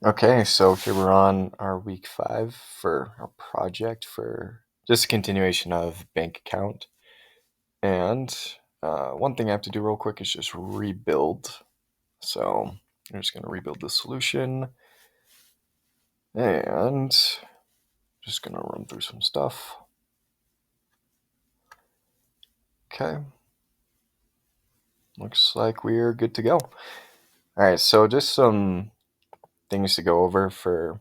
Okay, so here we're on our week 5 for our project for just a continuation of bank account. And one thing I have to do real quick is just rebuild. So I'm just going to rebuild the solution and just going to run through some stuff. Okay, looks like we're good to go. All right, so just some things to go over for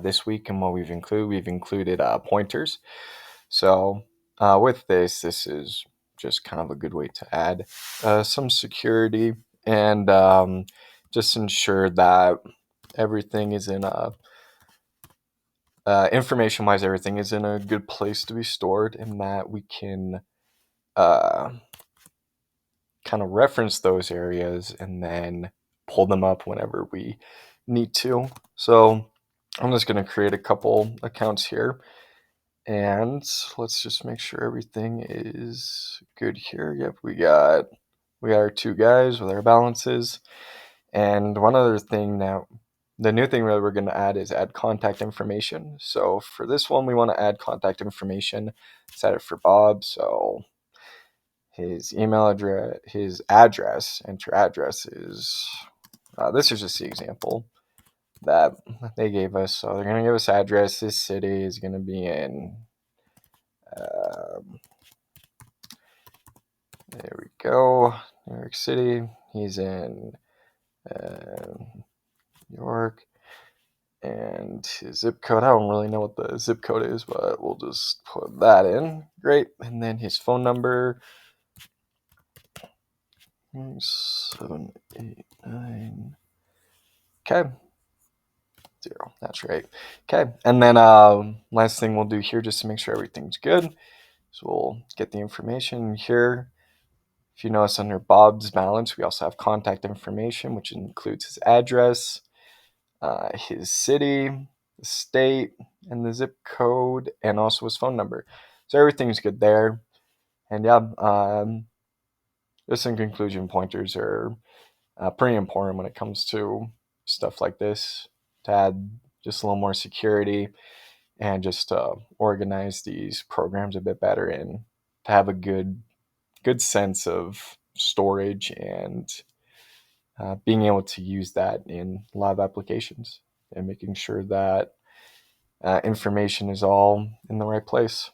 this week and what we've included. We've included pointers. So with this is just kind of a good way to add some security and just ensure that everything is in a information-wise, everything is in a good place to be stored, and that we can uh, kind of reference those areas and then pull them up whenever we need to. So I'm just going to create a couple accounts here. And let's just make sure everything is good here. Yep, we got our two guys with our balances. And one other thing now, the new thing that we're going to add is add contact information. So for this one, we want to add contact information. Set it for Bob. So his email address, his address, enter address is, this is just the example that they gave us. So they're going to give us address. This city is going to be in there we go. New York City. He's in New York. And his zip code. I don't really know what the zip code is, but we'll just put that in. Great. And then his phone number. 789. Okay. 0. That's right. Okay. And then last thing we'll do here just to make sure everything's good. So we'll get the information here. If you notice under Bob's balance, we also have contact information, which includes his address, his city, the state, and the zip code, and also his phone number. So everything's good there. And yeah, just in conclusion, pointers are pretty important when it comes to stuff like this to add just a little more security and just to organize these programs a bit better and to have a good sense of storage and being able to use that in a lot of applications and making sure that information is all in the right place.